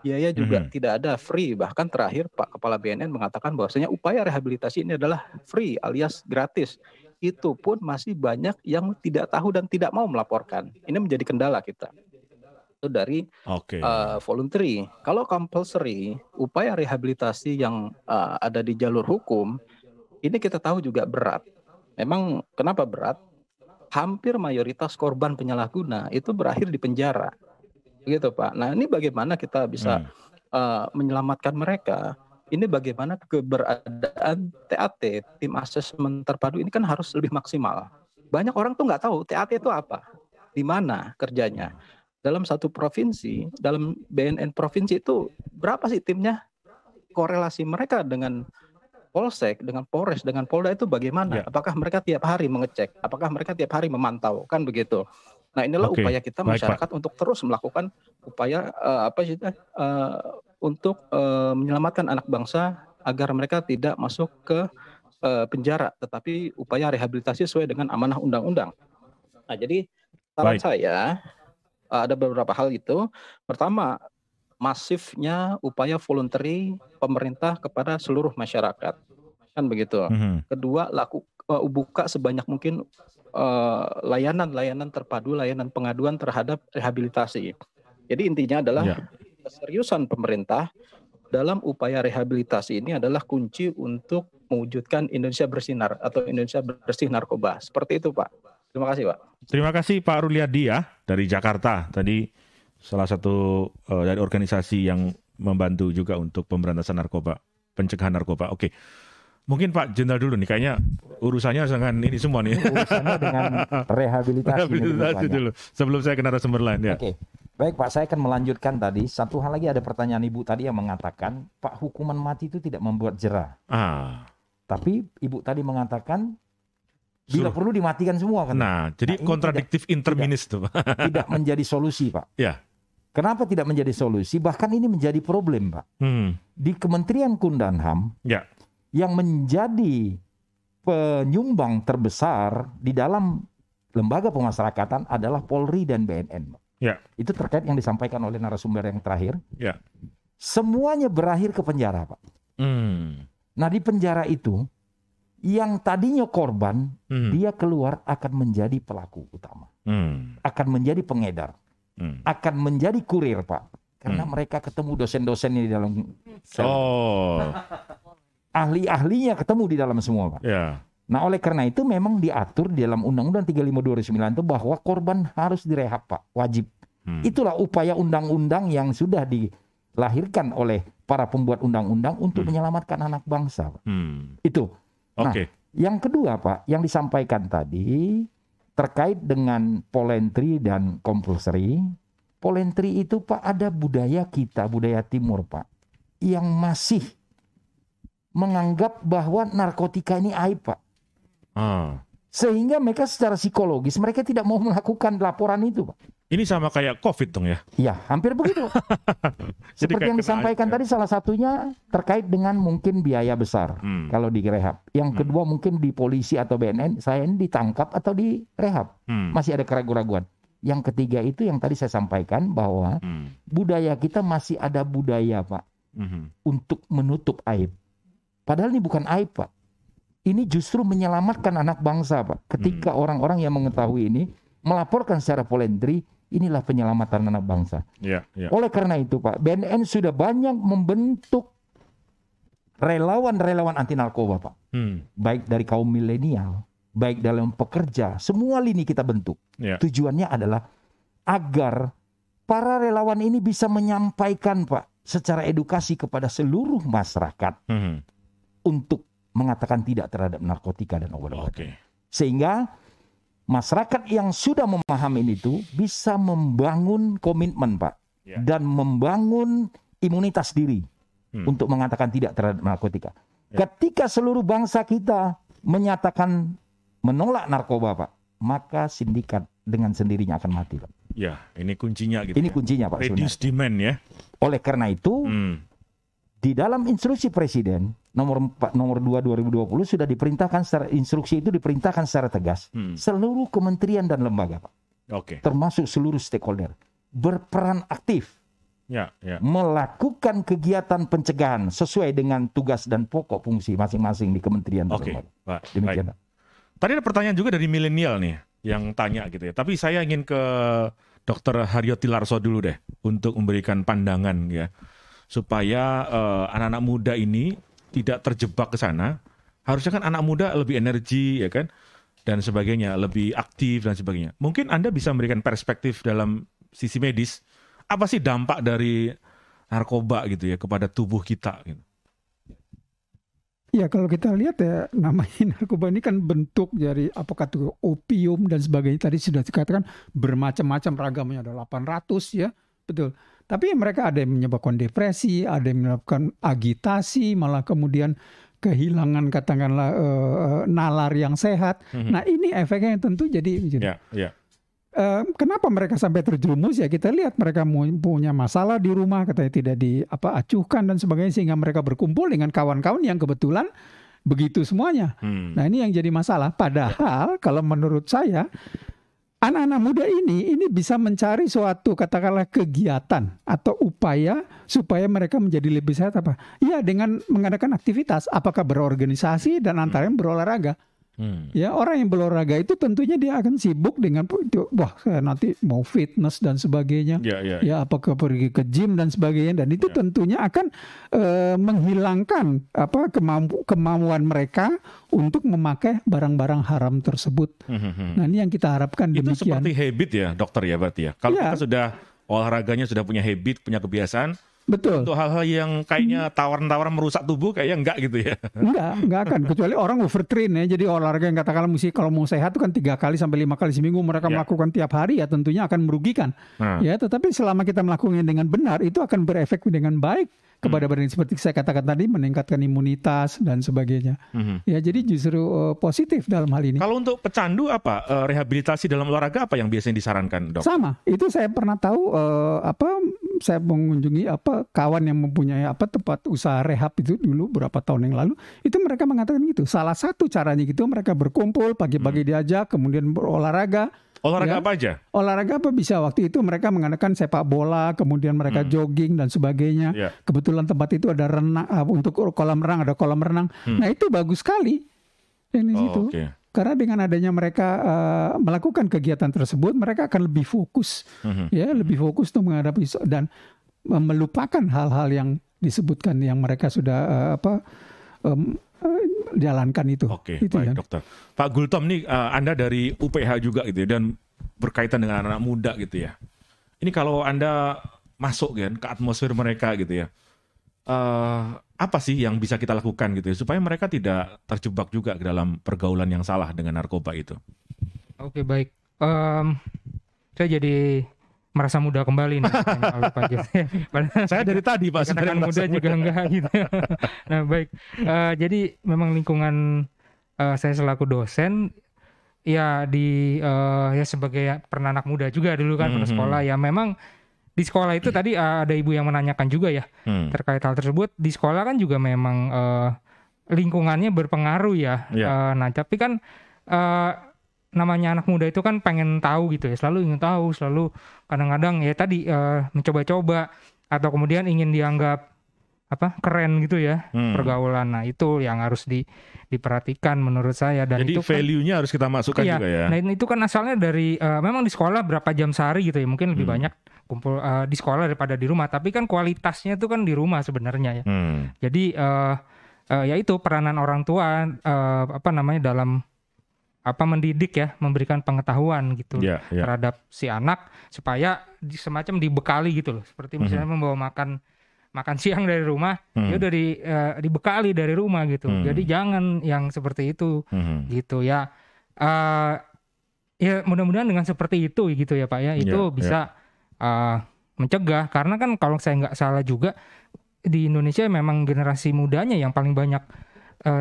Biaya juga tidak ada, free. Bahkan terakhir Pak Kepala BNN mengatakan bahwasanya upaya rehabilitasi ini adalah free alias gratis. Itu pun masih banyak yang tidak tahu dan tidak mau melaporkan. Ini menjadi kendala kita. Itu dari voluntary. Kalau compulsory, upaya rehabilitasi yang ada di jalur hukum, ini kita tahu juga berat. Memang kenapa berat? Hampir mayoritas korban penyalahguna itu berakhir di penjara. Begitu Pak. Nah ini bagaimana kita bisa menyelamatkan mereka? Ini bagaimana keberadaan TAT, tim asesmen terpadu ini kan harus lebih maksimal. Banyak orang tuh nggak tahu TAT itu apa, di mana kerjanya. Dalam satu provinsi, dalam BNN provinsi itu berapa sih timnya? Korelasi mereka dengan Polsek, dengan Polres, dengan Polda itu bagaimana? Apakah mereka tiap hari mengecek? Apakah mereka tiap hari memantau? Kan begitu. Nah inilah upaya kita masyarakat untuk terus melakukan upaya untuk menyelamatkan anak bangsa agar mereka tidak masuk ke penjara, tetapi upaya rehabilitasi sesuai dengan amanah undang-undang. Nah, jadi saran saya ada beberapa hal itu. Pertama, masifnya upaya voluntary pemerintah kepada seluruh masyarakat, kan begitu. Kedua, buka sebanyak mungkin layanan terpadu, layanan pengaduan terhadap rehabilitasi. Jadi intinya adalah keseriusan pemerintah dalam upaya rehabilitasi ini adalah kunci untuk mewujudkan Indonesia bersinar atau Indonesia bersih narkoba. Seperti itu, Pak. Terima kasih, Pak. Terima kasih Pak Ruliadi ya dari Jakarta. Tadi salah satu dari organisasi yang membantu juga untuk pemberantasan narkoba, pencegahan narkoba. Oke. Mungkin Pak Jenderal dulu nih, kayaknya urusannya dengan ini semua nih. Urusannya dengan rehabilitasi dulu. Sebelum saya ke narasumber lain ya. Oke. Baik Pak, saya akan melanjutkan tadi. Satu hal lagi, ada pertanyaan Ibu tadi yang mengatakan, Pak, hukuman mati itu tidak membuat jera. Tapi Ibu tadi mengatakan bila perlu dimatikan semua kan. Nah, jadi kontradiktif interminis itu. Tidak menjadi solusi, Pak. Ya. Kenapa tidak menjadi solusi? Bahkan ini menjadi problem, Pak. Di Kementerian Kundanham, yang menjadi penyumbang terbesar di dalam lembaga pemasyarakatan adalah Polri dan BNN. Itu terkait yang disampaikan oleh narasumber yang terakhir. Semuanya berakhir ke penjara, Pak. Nah, di penjara itu, yang tadinya korban, dia keluar akan menjadi pelaku utama. Akan menjadi pengedar. Akan menjadi kurir, Pak. Karena mereka ketemu dosen-dosen di dalam sel. Ahli-ahlinya ketemu di dalam semua, Pak. Nah, oleh karena itu memang diatur di dalam Undang-Undang 35 2009 itu bahwa korban harus direhab, Pak. Wajib. Itulah upaya undang-undang yang sudah dilahirkan oleh para pembuat undang-undang untuk menyelamatkan anak bangsa, Pak. Itu. Nah, yang kedua, Pak, yang disampaikan tadi terkait dengan voluntary dan compulsory. Voluntary itu, Pak, ada budaya kita, budaya timur, Pak, yang masih menganggap bahwa narkotika ini aib, Pak. Sehingga mereka secara psikologis mereka tidak mau melakukan laporan itu, Pak. Ini sama kayak COVID dong ya? Iya, hampir begitu. Seperti yang disampaikan tadi, salah satunya terkait dengan mungkin biaya besar kalau direhab. Yang kedua mungkin di polisi atau BNN, saya ini ditangkap atau direhab. Masih ada keraguan-keraguan. Yang ketiga itu yang tadi saya sampaikan bahwa budaya kita masih ada budaya, Pak, untuk menutup aib. Padahal ini bukan aib, Pak. Ini justru menyelamatkan anak bangsa, Pak. Ketika orang-orang yang mengetahui ini melaporkan secara voluntary, inilah penyelamatan anak bangsa. Oleh karena itu, Pak, BNN sudah banyak membentuk relawan-relawan anti narkoba, Pak. Baik dari kaum milenial, baik dalam pekerja, semua lini kita bentuk. Tujuannya adalah agar para relawan ini bisa menyampaikan, Pak, secara edukasi kepada seluruh masyarakat untuk mengatakan tidak terhadap narkotika dan obat-obatan. Sehingga masyarakat yang sudah memahami itu bisa membangun komitmen, Pak, dan membangun imunitas diri untuk mengatakan tidak terhadap narkotika. Ketika seluruh bangsa kita menyatakan menolak narkoba, Pak, maka sindikat dengan sendirinya akan mati, Pak. Ya, ini kuncinya gitu. Ini kuncinya, Pak. Reduce demand ya. Oleh karena itu, di dalam instruksi Presiden nomor 2 2020 sudah diperintahkan secara instruksi itu diperintahkan secara tegas seluruh kementerian dan lembaga, Pak. Termasuk seluruh stakeholder berperan aktif melakukan kegiatan pencegahan sesuai dengan tugas dan pokok fungsi masing-masing di kementerian dan lembaga. Demikian. Tadi ada pertanyaan juga dari milenial nih yang tanya gitu ya. Tapi saya ingin ke Dr. Haryo Tilarso dulu deh untuk memberikan pandangan ya. Supaya anak-anak muda ini tidak terjebak ke sana. Harusnya kan anak muda lebih energi ya kan, dan sebagainya, lebih aktif dan sebagainya. Mungkin Anda bisa memberikan perspektif dalam sisi medis, apa sih dampak dari narkoba gitu ya kepada tubuh kita gitu. Ya, kalau kita lihat ya, namanya narkoba ini kan bentuk dari apakah itu opium dan sebagainya, tadi sudah dikatakan bermacam-macam ragamnya, ada 800 ya, betul. Tapi mereka ada yang menyebabkan depresi, ada yang menyebabkan agitasi, malah kemudian kehilangan katakanlah nalar yang sehat. Nah, ini efeknya yang tentu jadi kenapa mereka sampai terjerumus ya, kita lihat mereka punya masalah di rumah, katanya tidak acuhkan dan sebagainya, sehingga mereka berkumpul dengan kawan-kawan yang kebetulan begitu semuanya. Nah ini yang jadi masalah. Padahal kalau menurut saya anak-anak muda ini bisa mencari suatu katakanlah kegiatan atau upaya supaya mereka menjadi lebih sehat apa? Ya dengan mengadakan aktivitas, apakah berorganisasi dan antaranya berolahraga. Ya orang yang berolahraga itu tentunya dia akan sibuk dengan wah saya nanti mau fitness dan sebagainya. Ya apakah pergi ke gym dan sebagainya dan itu tentunya akan menghilangkan kemauan mereka untuk memakai barang-barang haram tersebut. Nah ini yang kita harapkan itu demikian. Seperti habit ya dokter ya berarti ya. Kalau kita sudah olahraganya sudah punya habit, punya kebiasaan. Betul. Untuk hal-hal yang kayaknya tawaran-tawaran merusak tubuh kayaknya enggak gitu ya. Enggak akan. Kecuali orang overtrain ya. Jadi olahraga yang katakanlah mesti kalau mau sehat itu kan 3 kali sampai 5 kali seminggu mereka melakukan tiap hari ya tentunya akan merugikan. Ya, tetapi selama kita melakukannya dengan benar itu akan berefek dengan baik kepada badan seperti saya katakan tadi meningkatkan imunitas dan sebagainya. Ya jadi justru positif dalam hal ini. Kalau untuk pecandu apa rehabilitasi dalam olahraga apa yang biasanya disarankan dok? Sama, itu saya pernah tahu saya mengunjungi kawan yang mempunyai tempat usaha rehab itu dulu berapa tahun yang lalu itu mereka mengatakan gitu. Salah satu caranya gitu mereka berkumpul pagi-pagi diajak kemudian berolahraga. Olahraga apa aja? Olahraga apa bisa waktu itu mereka mengadakan sepak bola, kemudian mereka jogging dan sebagainya. Kebetulan tempat itu ada renang untuk kolam renang, ada kolam renang. Nah itu bagus sekali di situ. Karena dengan adanya mereka melakukan kegiatan tersebut, mereka akan lebih fokus, lebih fokus untuk menghadapi dan melupakan hal-hal yang disebutkan yang mereka sudah jalankan itu. Oke, baik dokter. Pak Gultom nih, Anda dari UPH juga gitu ya, dan berkaitan dengan anak-anak muda gitu ya. Ini kalau Anda masuk kan ke atmosfer mereka gitu ya, apa sih yang bisa kita lakukan gitu ya, supaya mereka tidak terjebak juga ke dalam pergaulan yang salah dengan narkoba itu? Oke, baik. Saya jadi merasa muda kembali nih. Saya dari tadi Pak, katakan muda juga enggak gitu. Nah baik, jadi memang lingkungan saya selaku dosen ya ya sebagai pernah anak muda juga dulu kan pernah sekolah ya memang di sekolah itu tadi ada ibu yang menanyakan juga ya terkait hal tersebut. Di sekolah kan juga memang lingkungannya berpengaruh ya. Nah tapi kan namanya anak muda itu kan pengen tahu gitu ya, selalu ingin tahu, selalu kadang-kadang ya tadi mencoba-coba atau kemudian ingin dianggap keren gitu ya pergaulan. Nah itu yang harus diperhatikan menurut saya. Dan jadi itu value-nya harus kita masukkan juga ya. Nah itu kan asalnya dari memang di sekolah berapa jam sehari gitu ya, mungkin lebih banyak kumpul di sekolah daripada di rumah, tapi kan kualitasnya itu kan di rumah sebenarnya ya. Jadi ya itu peranan orang tua dalam mendidik ya, memberikan pengetahuan gitu terhadap si anak supaya semacam dibekali gitu loh. Seperti misalnya membawa makan siang dari rumah, ya udah dibekali dari rumah gitu. Jadi jangan yang seperti itu gitu ya. Ya mudah-mudahan dengan seperti itu gitu ya Pak ya, itu bisa mencegah. Karena kan kalau saya nggak salah juga di Indonesia memang generasi mudanya yang paling banyak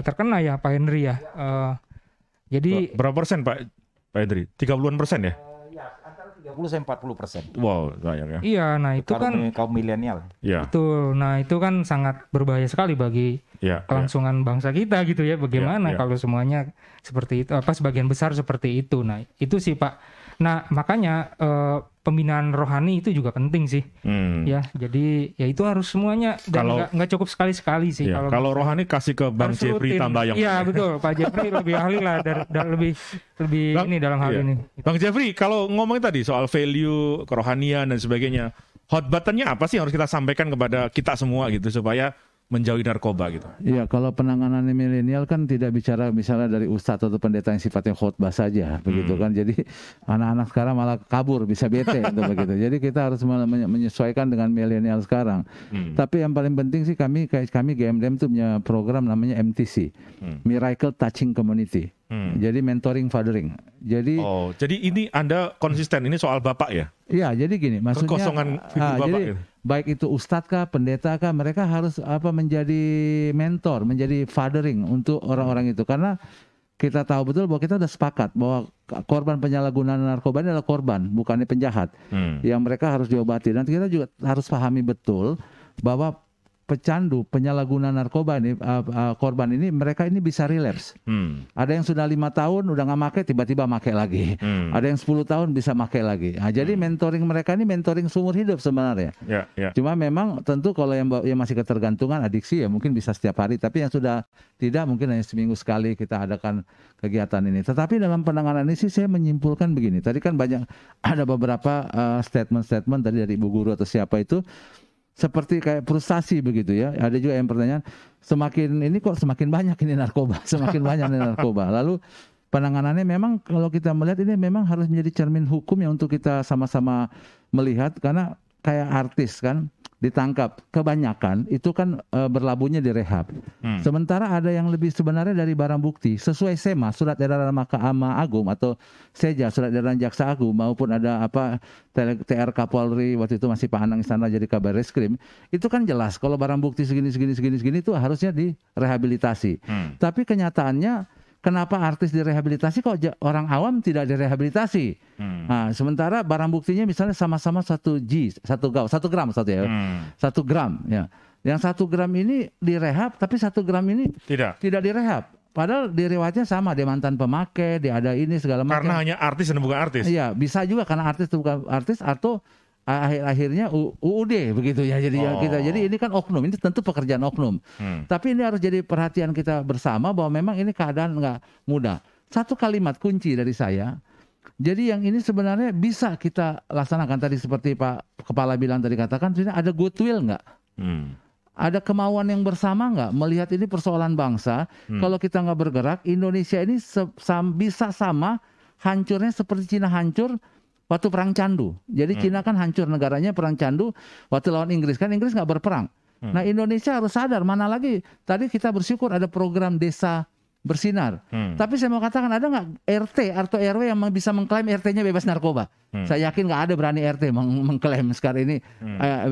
terkena ya Pak Henry ya. Jadi berapa persen Pak Henry? 30-an% ya? Ya, antara 30-40%. Wow, banyak ya. Iya, nah itu kan kaum milenial. Ya. Betul. Nah, itu kan sangat berbahaya sekali bagi kelangsungan bangsa kita gitu ya. Bagaimana kalau semuanya seperti itu, sebagian besar seperti itu. Nah, itu sih Pak. Nah, makanya pembinaan rohani itu juga penting sih. Ya, jadi ya itu harus semuanya dan nggak cukup sekali-sekali sih. Ya, kalau rohani kasih ke Bang Jeffrey Tambayong. Iya, betul. Pak Jeffrey lebih ahli lah lebih ini dalam hal ini. Bang Jeffrey, kalau ngomongin tadi soal value kerohanian dan sebagainya, hot button-nya apa sih yang harus kita sampaikan kepada kita semua gitu supaya menjauhi narkoba gitu? Iya, kalau penanganan milenial kan tidak bicara misalnya dari ustadz atau pendeta yang sifatnya khotbah saja, begitu kan. Jadi anak-anak sekarang malah kabur, bisa bete untuk begitu. Jadi kita harus menyesuaikan dengan milenial sekarang. Tapi yang paling penting sih kami GMDM itu punya program namanya MTC, Miracle Touching Community. Jadi mentoring fathering. Jadi ini Anda konsisten ini soal Bapak ya? Iya, jadi gini, maksudnya kekosongan figur Bapak jadi, gitu. Baik itu ustadz kah, pendeta kah, mereka harus menjadi mentor, menjadi fathering untuk orang-orang itu. Karena kita tahu betul bahwa kita sudah sepakat bahwa korban penyalahgunaan narkoba ini adalah korban, bukannya penjahat. Yang mereka harus diobati. Dan kita juga harus pahami betul bahwa pecandu, penyalahguna narkoba ini, korban ini, mereka ini bisa relapse. Ada yang sudah 5 tahun udah nggak make, tiba-tiba make lagi. Ada yang 10 tahun bisa make lagi. Nah, jadi mentoring mereka ini mentoring seumur hidup sebenarnya. Cuma memang tentu kalau yang masih ketergantungan, adiksi ya mungkin bisa setiap hari. Tapi yang sudah tidak, mungkin hanya seminggu sekali kita adakan kegiatan ini. Tetapi dalam penanganan ini sih saya menyimpulkan begini. Tadi kan banyak ada beberapa statement tadi dari Ibu Guru atau siapa itu, seperti kayak frustasi begitu ya. Ada juga yang pertanyaan, semakin banyak ini narkoba, semakin banyak ini narkoba. Lalu penanganannya memang kalau kita melihat ini memang harus menjadi cermin hukum yang untuk kita sama-sama melihat, karena kayak artis kan ditangkap, kebanyakan itu kan berlabuhnya di rehab. Sementara ada yang lebih sebenarnya dari barang bukti sesuai SEMA, surat edaran Mahkamah Agung, atau SEJA, surat edaran Jaksa Agung, maupun ada TR Kapolri waktu itu masih Pak Anang Istana jadi Kabar Reskrim, itu kan jelas kalau barang bukti segini itu harusnya direhabilitasi. Tapi kenyataannya, kenapa artis direhabilitasi kok orang awam tidak direhabilitasi? Nah, sementara barang buktinya misalnya sama-sama 1 gram ya. Yang 1 gram ini direhab, tapi 1 gram ini tidak direhab. Padahal di riwayatnya sama, dia mantan pemakai, dia ada ini segala macam. Karena hanya artis dan bukan artis. Iya, bisa juga karena artis itu bukan artis, atau akhirnya UUD begitu ya. Jadi ini kan oknum, ini tentu pekerjaan oknum. Tapi ini harus jadi perhatian kita bersama bahwa memang ini keadaan nggak mudah. Satu kalimat kunci dari saya. Jadi yang ini sebenarnya bisa kita laksanakan tadi seperti Pak Kepala bilang tadi, katakan ada goodwill nggak? Ada kemauan yang bersama nggak melihat ini persoalan bangsa? Kalau kita nggak bergerak, Indonesia ini bisa sama hancurnya seperti Cina hancur waktu perang candu. Jadi Cina kan hancur negaranya perang candu waktu lawan Inggris, kan Inggris nggak berperang. Nah, Indonesia harus sadar, mana lagi tadi kita bersyukur ada program desa bersinar. Tapi saya mau katakan, ada nggak RT atau RW yang bisa mengklaim RT-nya bebas narkoba? Saya yakin nggak ada berani RT mengklaim sekarang ini.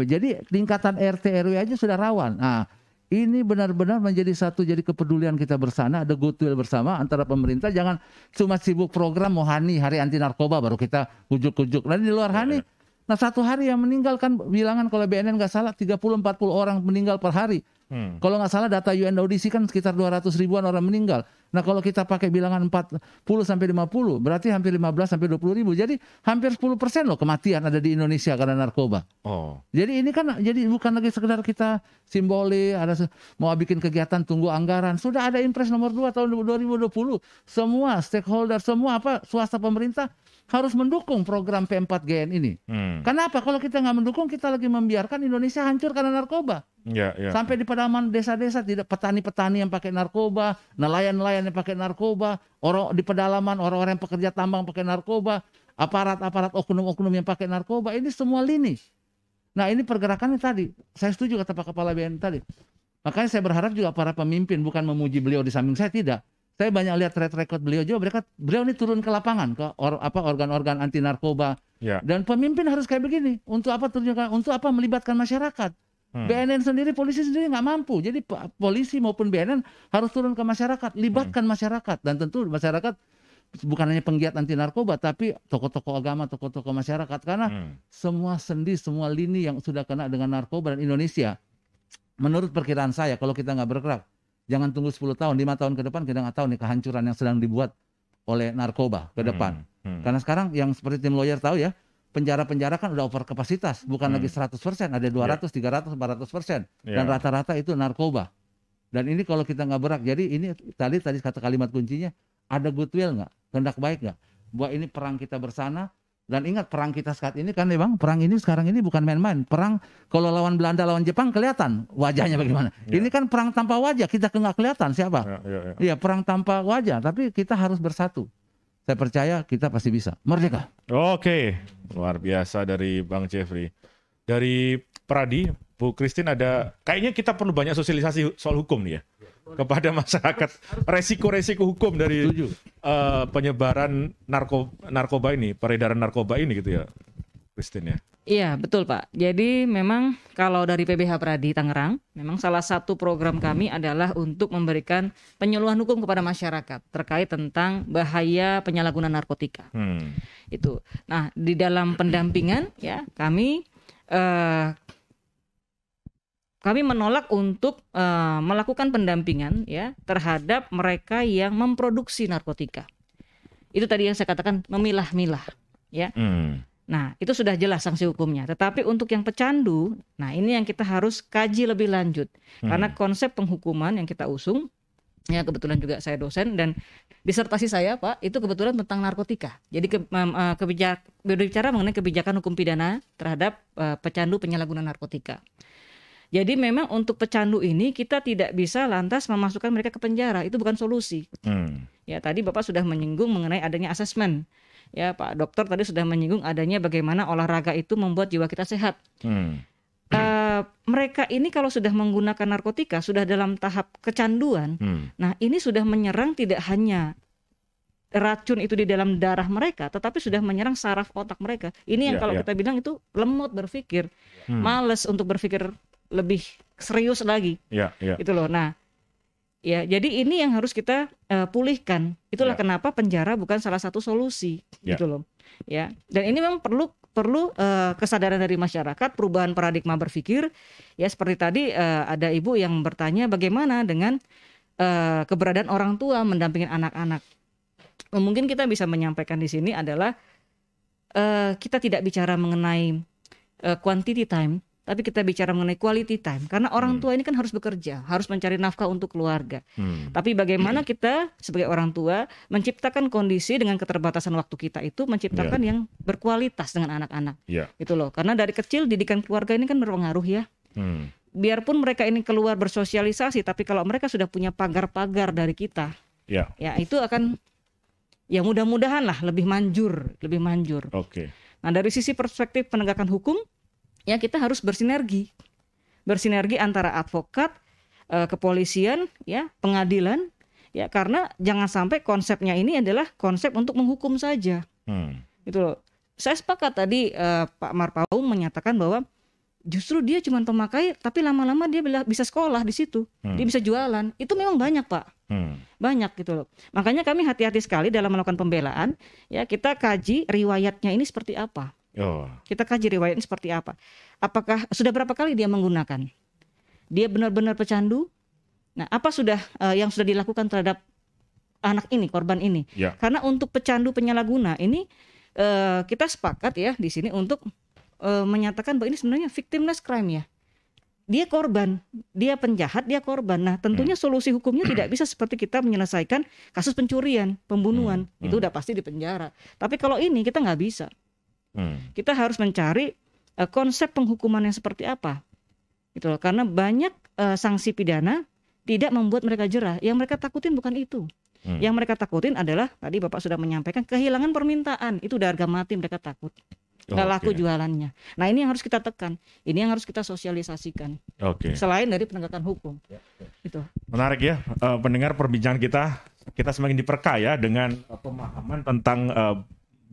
Jadi tingkatan RT RW aja sudah rawan. Nah, ini benar-benar menjadi jadi kepedulian kita bersama, ada goodwill bersama antara pemerintah. Jangan cuma sibuk program mau Hani, hari anti narkoba, baru kita ujuk-ujuk. Lalu di luar Hani, nah 1 hari yang meninggal kan bilangan kalau BNN nggak salah 30-40 orang meninggal per hari. Kalau nggak salah data UNODC kan sekitar 200 ribuan orang meninggal. Nah kalau kita pakai bilangan 40-50, berarti hampir 15-20 ribu. Jadi hampir 10% loh kematian ada di Indonesia karena narkoba. Jadi ini kan jadi bukan lagi sekedar kita simbolik, ada mau bikin kegiatan tunggu anggaran. Sudah ada Impres nomor 2 tahun 2020. Semua stakeholder, semua swasta pemerintah harus mendukung program P4GN ini. Kenapa? Kalau kita nggak mendukung, kita lagi membiarkan Indonesia hancur karena narkoba. Sampai di pedalaman desa-desa tidak petani-petani yang pakai narkoba, nelayan-nelayan yang pakai narkoba, orang di pedalaman orang-orang yang pekerja tambang pakai narkoba, aparat-aparat oknum-oknum yang pakai narkoba, ini semua lini. Nah, ini pergerakannya tadi. Saya setuju kata Pak Kepala BNN tadi. Makanya saya berharap juga para pemimpin bukan memuji beliau di samping saya, tidak. Saya banyak lihat track record beliau juga, beliau ini turun ke lapangan ke organ-organ anti narkoba. Dan pemimpin harus kayak begini. Untuk apa tunjukkan? Untuk apa melibatkan masyarakat? BNN sendiri, polisi sendiri nggak mampu. Jadi polisi maupun BNN harus turun ke masyarakat, libatkan masyarakat. Dan tentu masyarakat bukan hanya penggiat anti narkoba, tapi tokoh-tokoh agama, tokoh-tokoh masyarakat. Karena semua sendi, semua lini yang sudah kena dengan narkoba dan Indonesia, menurut perkiraan saya, kalau kita nggak bergerak, jangan tunggu 10 tahun, 5 tahun ke depan kita nggak tahu nih kehancuran yang sedang dibuat oleh narkoba ke depan. Karena sekarang yang seperti tim lawyer tahu ya, penjara-penjara kan udah over kapasitas, bukan lagi 100%, ada 200, 300, 400%. Dan rata-rata itu narkoba. Dan ini kalau kita nggak berak, jadi ini tadi kata kalimat kuncinya, ada goodwill nggak, kehendak baik nggak, bahwa ini perang kita bersama. Dan ingat, perang kita saat ini kan ya Bang, perang ini sekarang ini bukan main-main. Perang kalau lawan Belanda, lawan Jepang kelihatan wajahnya bagaimana. Ini kan perang tanpa wajah, kita nggak kelihatan siapa. Iya, perang tanpa wajah, tapi kita harus bersatu. Saya percaya kita pasti bisa. Merdeka. Oke, luar biasa dari Bang Jeffrey. Dari Pradi, Bu Christine, ada kayaknya kita perlu banyak sosialisasi soal hukum nih ya kepada masyarakat, resiko-resiko hukum dari penyebaran narkoba ini, peredaran narkoba ini gitu ya, Christine ya. Iya, betul Pak. Jadi memang kalau dari PBH Pradi Tangerang, memang salah satu program kami adalah untuk memberikan penyuluhan hukum kepada masyarakat terkait tentang bahaya penyalahgunaan narkotika. Itu. Nah, di dalam pendampingan ya kami kami menolak untuk melakukan pendampingan ya terhadap mereka yang memproduksi narkotika. Itu tadi yang saya katakan memilah-milah ya. Nah, itu sudah jelas sanksi hukumnya. Tetapi untuk yang pecandu, nah ini yang kita harus kaji lebih lanjut. Karena konsep penghukuman yang kita usung, ya kebetulan juga saya dosen dan disertasi saya Pak, itu kebetulan tentang narkotika. Jadi berbicara mengenai kebijakan hukum pidana terhadap pecandu penyalahgunaan narkotika. Jadi memang untuk pecandu ini kita tidak bisa lantas memasukkan mereka ke penjara, itu bukan solusi. Ya tadi Bapak sudah menyinggung mengenai adanya asesmen. Ya Pak Dokter tadi sudah menyinggung adanya bagaimana olahraga itu membuat jiwa kita sehat. Mereka ini kalau sudah menggunakan narkotika sudah dalam tahap kecanduan. Nah ini sudah menyerang tidak hanya racun itu di dalam darah mereka, tetapi sudah menyerang saraf otak mereka. Ini yang kalau kita bilang itu lemot berpikir, males untuk berpikir lebih serius lagi. Itu loh. Nah ya, jadi ini yang harus kita pulihkan. Itulah kenapa penjara bukan salah satu solusi, gitu loh. Ya, dan ini memang perlu kesadaran dari masyarakat, perubahan paradigma berpikir. Ya, seperti tadi ada ibu yang bertanya bagaimana dengan keberadaan orang tua mendampingi anak-anak. Mungkin kita bisa menyampaikan di sini adalah kita tidak bicara mengenai quantity time, tapi kita bicara mengenai quality time. Karena orang tua ini kan harus bekerja, harus mencari nafkah untuk keluarga. Tapi bagaimana kita sebagai orang tua menciptakan kondisi dengan keterbatasan waktu kita itu, menciptakan yang berkualitas dengan anak-anak. Gitu loh. Karena dari kecil didikan keluarga ini kan berpengaruh ya. Biarpun mereka ini keluar bersosialisasi, tapi kalau mereka sudah punya pagar-pagar dari kita, ya itu akan, ya mudah-mudahan lah lebih manjur. Nah dari sisi perspektif penegakan hukum, ya kita harus bersinergi antara advokat, kepolisian, ya pengadilan, ya karena jangan sampai konsepnya ini adalah konsep untuk menghukum saja. Itu loh. Saya sepakat tadi Pak Marpaung menyatakan bahwa justru dia cuma pemakai, tapi lama-lama dia bisa sekolah di situ, dia bisa jualan. Itu memang banyak Pak, banyak gitu loh. Makanya kami hati-hati sekali dalam melakukan pembelaan. Ya kita kaji riwayatnya ini seperti apa. Kita kaji riwayatnya seperti apa. Apakah sudah berapa kali dia menggunakan? Dia benar-benar pecandu? Nah, apa yang sudah dilakukan terhadap anak ini, korban ini? Karena untuk pecandu penyalahguna ini kita sepakat ya di sini untuk menyatakan bahwa ini sebenarnya victimless crime ya. Dia korban, dia penjahat, dia korban. Nah, tentunya solusi hukumnya tidak bisa seperti kita menyelesaikan kasus pencurian, pembunuhan. Itu udah pasti di penjara. Tapi kalau ini kita nggak bisa. Kita harus mencari konsep penghukuman yang seperti apa, gitu loh. Karena banyak sanksi pidana tidak membuat mereka jerah. Yang mereka takutin bukan itu. Yang mereka takutin adalah tadi Bapak sudah menyampaikan kehilangan permintaan. Itu udah harga mati, mereka takut nggak laku jualannya. Nah ini yang harus kita tekan, ini yang harus kita sosialisasikan. Selain dari penegakan hukum. Itu menarik ya, pendengar perbincangan kita semakin diperkaya dengan pemahaman tentang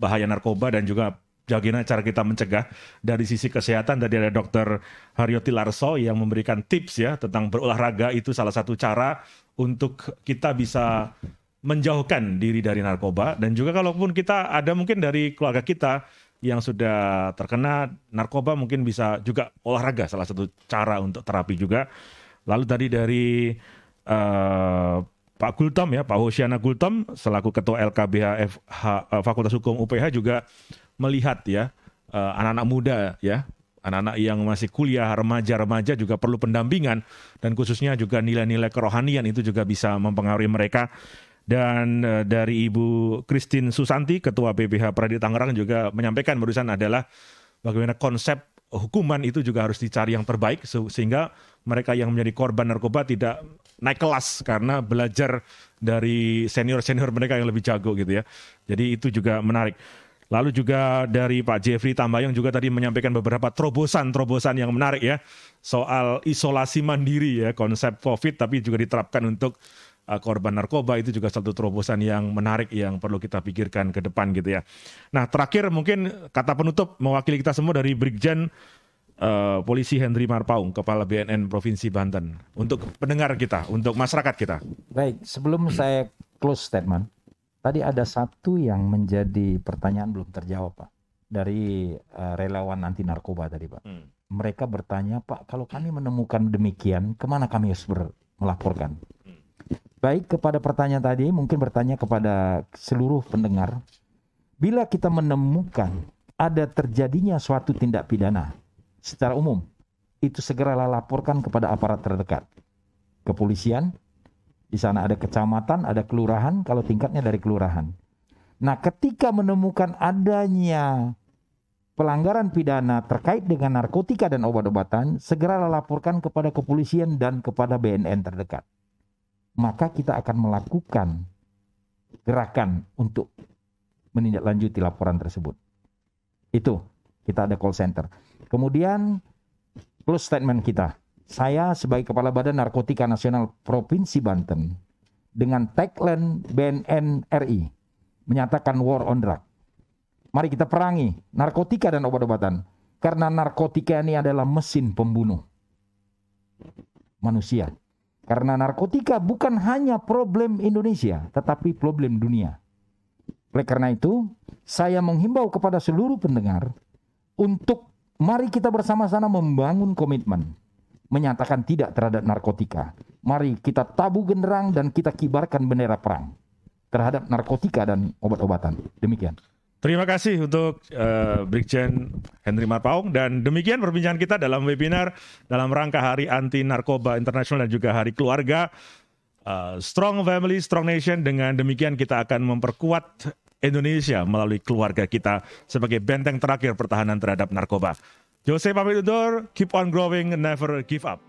bahaya narkoba dan juga bagaimana cara kita mencegah. Dari sisi kesehatan tadi ada Dr. Haryo Tilarso yang memberikan tips ya tentang berolahraga, itu salah satu cara untuk kita bisa menjauhkan diri dari narkoba. Dan juga kalaupun kita ada mungkin dari keluarga kita yang sudah terkena narkoba, mungkin bisa juga olahraga, salah satu cara untuk terapi juga. Lalu tadi dari Pak Gultom ya, Pak Hosiana Gultom selaku Ketua LKBH Fakultas Hukum UPH juga melihat ya anak-anak muda ya, anak-anak yang masih kuliah, remaja-remaja juga perlu pendampingan, dan khususnya juga nilai-nilai kerohanian itu juga bisa mempengaruhi mereka. Dan dari Ibu Christine Susanti, Ketua PBH Pradi Tangerang juga menyampaikan barusan adalah bagaimana konsep hukuman itu juga harus dicari yang terbaik sehingga mereka yang menjadi korban narkoba tidak naik kelas karena belajar dari senior-senior mereka yang lebih jago gitu ya. Jadi itu juga menarik. Lalu juga dari Pak Jeffrey Tambayong juga tadi menyampaikan beberapa terobosan yang menarik ya. Soal isolasi mandiri ya, konsep COVID tapi juga diterapkan untuk korban narkoba, itu juga satu terobosan yang menarik yang perlu kita pikirkan ke depan gitu ya. Nah terakhir mungkin kata penutup mewakili kita semua dari Brigjen Polisi Henry Marpaung, Kepala BNN Provinsi Banten, untuk pendengar kita, untuk masyarakat kita. Baik, sebelum saya close statement, tadi ada satu yang menjadi pertanyaan belum terjawab Pak, dari relawan anti narkoba tadi Pak. mereka bertanya, Pak, kalau kami menemukan demikian, kemana kami harus melaporkan? Baik, kepada pertanyaan tadi, mungkin bertanya kepada seluruh pendengar, bila kita menemukan ada terjadinya suatu tindak pidana secara umum, itu segeralah laporkan kepada aparat terdekat. Kepolisian, di sana ada kecamatan, ada kelurahan, kalau tingkatnya dari kelurahan. Nah, ketika menemukan adanya pelanggaran pidana terkait dengan narkotika dan obat-obatan, segeralah laporkan kepada kepolisian dan kepada BNN terdekat. Maka kita akan melakukan gerakan untuk menindaklanjuti laporan tersebut. Itu, kita ada call center. Kemudian, close statement kita. Saya sebagai Kepala Badan Narkotika Nasional Provinsi Banten, dengan tagline BNN RI, menyatakan war on drug. Mari kita perangi narkotika dan obat-obatan. Karena narkotika ini adalah mesin pembunuh manusia. Karena narkotika bukan hanya problem Indonesia, tetapi problem dunia. Oleh karena itu, saya menghimbau kepada seluruh pendengar untuk mari kita bersama-sama membangun komitmen, menyatakan tidak terhadap narkotika. Mari kita tabuh genderang dan kita kibarkan bendera perang terhadap narkotika dan obat-obatan. Demikian. Terima kasih untuk Brigjen Henry Marpaung, dan demikian perbincangan kita dalam webinar dalam rangka Hari Anti Narkoba Internasional dan juga Hari Keluarga. Strong Family, Strong Nation. Dengan demikian kita akan memperkuat Indonesia melalui keluarga kita sebagai benteng terakhir pertahanan terhadap narkoba. Jose pamit undur, keep on growing, never give up.